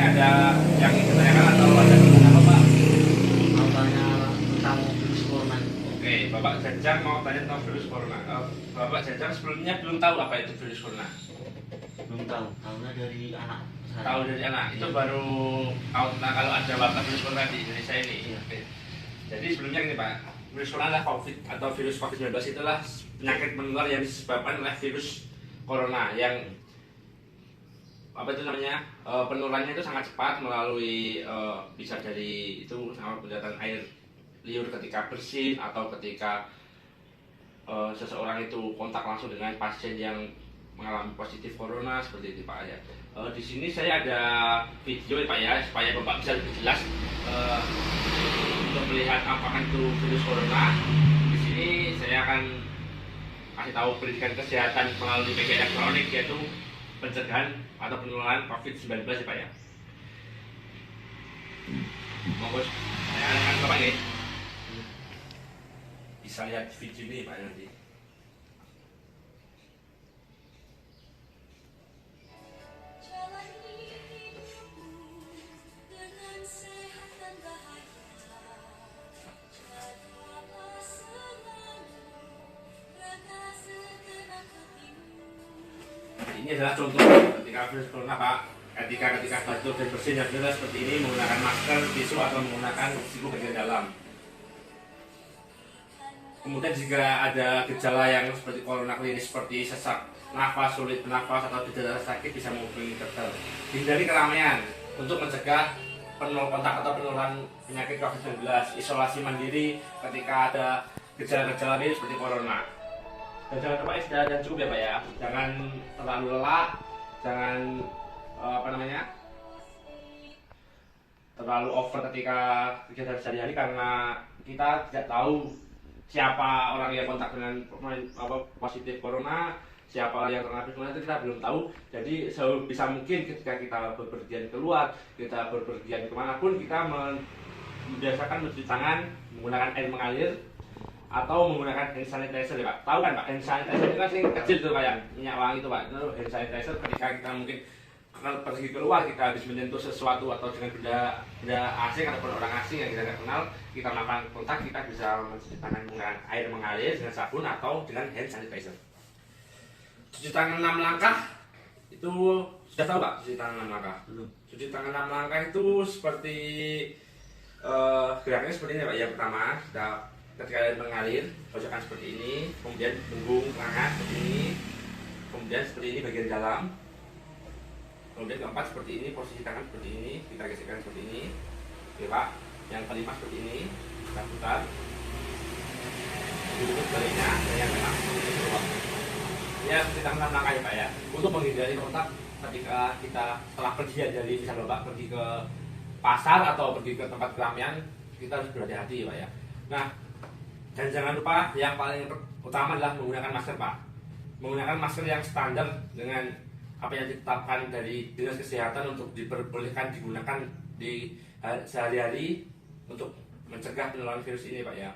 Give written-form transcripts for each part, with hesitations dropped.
ada yang ingin ditanyakan atau ada pertanyaan apa Pak? Mau tanya tentang virus corona. Oke, Bapak Jajang mau tanya tentang virus corona. Bapak Jajang sebelumnya belum tahu apa itu virus corona. Belum tahu, tahunya dari anak saya. Tahu dari anak itu baru tahu tentang kalau ada wabah virus corona di Indonesia ini. Iya. Oke. Jadi sebelumnya ini Pak, virus corona adalah COVID atau virus COVID-19 itulah penyakit menular yang disebabkan oleh virus corona yang apa itu namanya penularannya itu sangat cepat melalui bisa dari itu sama pendaratan air liur ketika bersin atau ketika seseorang itu kontak langsung dengan pasien yang mengalami positif corona seperti itu Pak ya. Di sini saya ada video ya Pak ya supaya Bapak bisa lebih jelas untuk melihat apakah itu virus corona. Di sini saya akan kasih tahu pendidikan kesehatan melalui media elektronik yaitu pencegahan atau penularan COVID-19 ya Pak ya. Monggo saya akan Bapak nih bisa lihat video ini Pak nanti. Ini adalah contoh ketika virus corona Pak, ketika batuk dan bersin yang jelas seperti ini menggunakan masker, tisu atau menggunakan siku bagian dalam. Kemudian jika ada gejala yang seperti corona klinis seperti sesak nafas, sulit bernafas atau gejala sakit bisa menghubungi dokter. Hindari keramaian untuk mencegah kontak atau penularan penyakit COVID-19. Isolasi mandiri ketika ada gejala-gejala ini seperti corona. Dan jangan lupa istirahat dan cukup ya Pak ya. Jangan terlalu lelah, jangan terlalu over ketika kegiatan sehari-hari karena kita tidak tahu siapa orang yang kontak dengan positif corona, siapa orang yang terkena corona itu kita belum tahu. Jadi sebisa mungkin ketika kita berpergian keluar, kita berpergian kemanapun kita membiasakan mencuci tangan menggunakan air mengalir atau menggunakan hand sanitizer ya Pak. Tahu kan Pak, hand sanitizer itu kan sing kecil tuh kayak minyak wangi itu Pak. Itu hand sanitizer ketika kita mungkin pergi keluar, kita habis menyentuh sesuatu atau dengan benda asing ataupun orang asing yang kita tidak kenal, kita melakukan kontak, kita bisa mencuci tangan menggunakan air mengalir dengan sabun atau dengan hand sanitizer. Cuci tangan 6 langkah itu sudah tahu Pak, cuci tangan 6 langkah. Belum. Cuci tangan 6 langkah itu seperti gerakannya seperti ini Pak. Yang pertama, kita ketika air mengalir, pojokan seperti ini, kemudian punggung tangan seperti ini, kemudian seperti ini bagian dalam, kemudian keempat seperti ini, posisi tangan seperti ini, kita gesekkan seperti ini, oke Pak. Yang kelima seperti ini, kita putar, duduk baliknya, dan yang keenam seperti ini keluar. Ya, kita enam langkah ya Pak ya, untuk menghindari kontak ketika kita setelah pergi dari misal Bapak pergi ke pasar atau pergi ke tempat keramaian, kita harus berhati-hati ya Pak ya. Nah, dan jangan lupa yang paling utama adalah menggunakan masker Pak. Menggunakan masker yang standar dengan apa yang ditetapkan dari Dinas Kesehatan untuk diperbolehkan digunakan di sehari-hari untuk mencegah penularan virus ini Pak ya.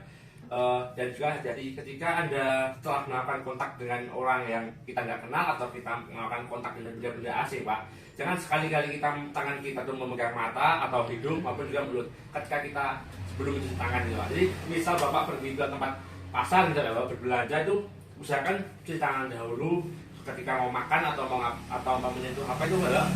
Dan juga jadi ketika Anda telah melakukan kontak dengan orang yang kita tidak kenal atau kita melakukan kontak dengan benda-benda asing Pak, jangan sekali-kali tangan kita tuh memegang mata atau hidung maupun juga mulut ketika kita sebelum mencuci tangan gitu Pak. Jadi misal Bapak pergi ke tempat pasar misalnya Bapak berbelanja itu usahakan cuci tangan dahulu ketika mau makan atau mau menyentuh apa itu adalah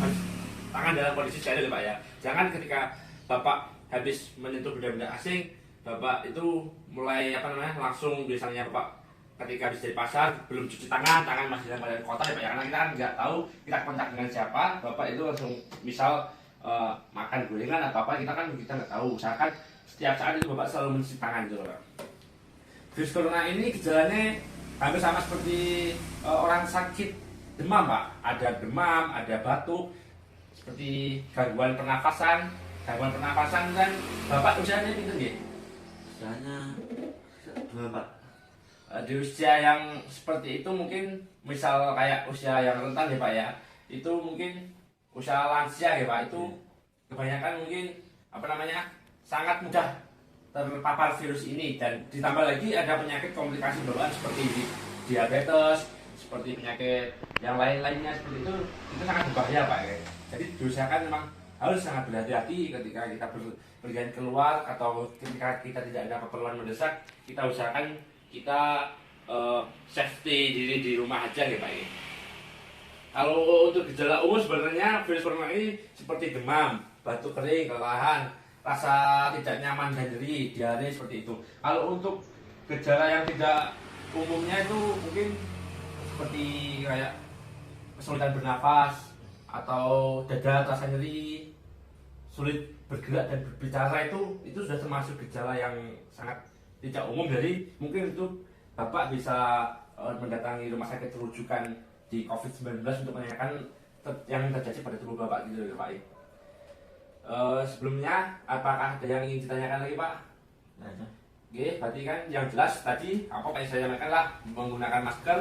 tangan dalam kondisi steril Pak ya. Jangan ketika Bapak habis menyentuh benda-benda asing, Bapak itu mulai langsung misalnya Bapak ketika habis dari pasar belum cuci tangan masih dalam keadaan kotor ya Pak ya, karena kita kan nggak tahu kita kontak dengan siapa. Bapak itu langsung misal makan gorengan atau apa, kita nggak tahu. Usahakan setiap saat itu Bapak selalu mencuci tangan gitu Pak. Virus corona ini gejalanya hampir sama seperti orang sakit demam Pak. Ada demam, ada batuk, seperti gangguan pernafasan dan Bapak usianya itu nggih? Usianya 2 Pak. Di usia yang seperti itu mungkin misal kayak usia yang rentan ya Pak ya, itu mungkin usia lansia ya Pak, itu kebanyakan mungkin sangat mudah terpapar virus ini. Dan ditambah lagi ada penyakit komplikasi bawaan seperti diabetes, seperti penyakit yang lain-lainnya seperti itu sangat berbahaya Pak ya. Jadi diusahakan memang harus sangat berhati-hati ketika kita berpergian keluar atau ketika kita tidak ada keperluan mendesak. Kita usahakan kita safety diri di rumah aja ya Pak ya. Kalau untuk gejala umum sebenarnya virus corona ini seperti demam, batuk kering, kelelahan, rasa tidak nyaman dan nyeri, diare seperti itu. Kalau untuk gejala yang tidak umumnya itu mungkin seperti kayak kesulitan bernafas atau dada terasa nyeri, sulit bergerak dan berbicara, itu sudah termasuk gejala yang sangat tidak umum. Jadi mungkin itu Bapak bisa mendatangi rumah sakit rujukan di COVID-19 untuk menanyakan yang terjadi pada tubuh Bapak gitu ya Pak. Sebelumnya apakah ada yang ingin ditanyakan lagi Pak? Ada. Oke, berarti kan yang jelas tadi apa yang saya sampaikan lah, menggunakan masker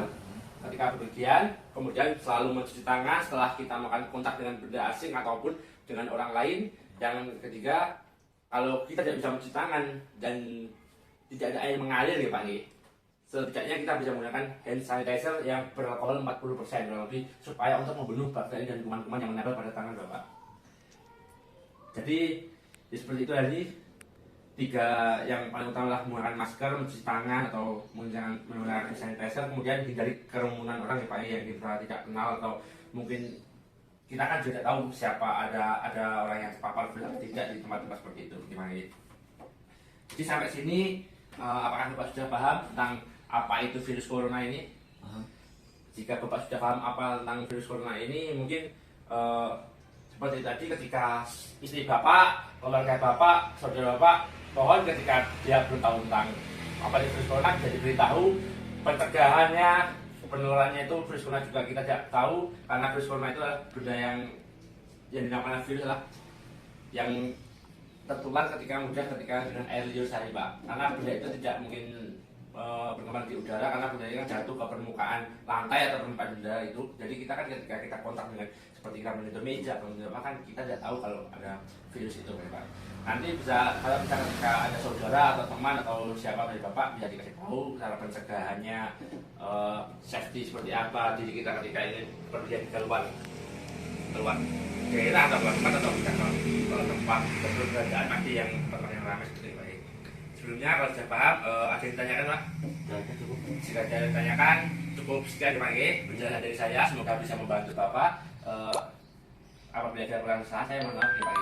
ketika bepergian, kemudian selalu mencuci tangan setelah kita melakukan kontak dengan benda asing ataupun dengan orang lain. Yang ketiga, kalau kita tidak bisa mencuci tangan dan tidak ada air mengalir ya Pak nih, setidaknya kita bisa menggunakan hand sanitizer yang beralkohol 40% kurang lebih, supaya untuk membunuh bakteri dan kuman-kuman yang menempel pada tangan Bapak. Jadi seperti itu tadi, 3 yang paling utama adalah menggunakan masker, mencuci tangan atau menggunakan hand sanitizer, kemudian hindari kerumunan orang ya Pak yang kita tidak kenal, atau mungkin kita kan juga tidak tahu siapa ada orang yang terpapar virus atau tidak di tempat-tempat seperti itu. Gimana gitu. Jadi sampai sini apakah Bapak sudah paham tentang apa itu virus corona ini? Jika Bapak sudah paham apa tentang virus corona ini, mungkin seperti tadi ketika istri Bapak, keluarga Bapak, saudara Bapak, mohon ketika dia belum tahu tentang apa itu virus corona, bisa diberitahu pencegahannya, penularannya itu virus corona juga kita tidak tahu, karena virus corona itu adalah benda yang dinamakan virus lah yang tertular ketika dengan air liur sehari Pak. Karena benda itu tidak mungkin berkembang di udara, karena benda ini kan jatuh ke permukaan lantai atau tempat benda itu. Jadi kita kan ketika kita kontak dengan seperti kita menyentuh meja atau menyentuh apa, kan kita tidak tahu kalau ada virus itu Pak. Nanti bisa kalau bisa ketika ada saudara atau teman atau siapa dari Bapak bisa dikasih tahu cara pencegahannya, safety seperti apa diri kita ketika ini pergi keluar daerah atau tempat atau kalau tempat berpergian pasti yang tempat yang ramai seperti itu. Sebelumnya kalau sudah paham, ada yang ditanyakan Pak? Cukup. Jika ada yang ditanyakan, cukup sekian Pak. Penjelasan dari saya semoga bisa membantu Bapak. Apabila ada kurang salah saya mohon maaf ya Pak.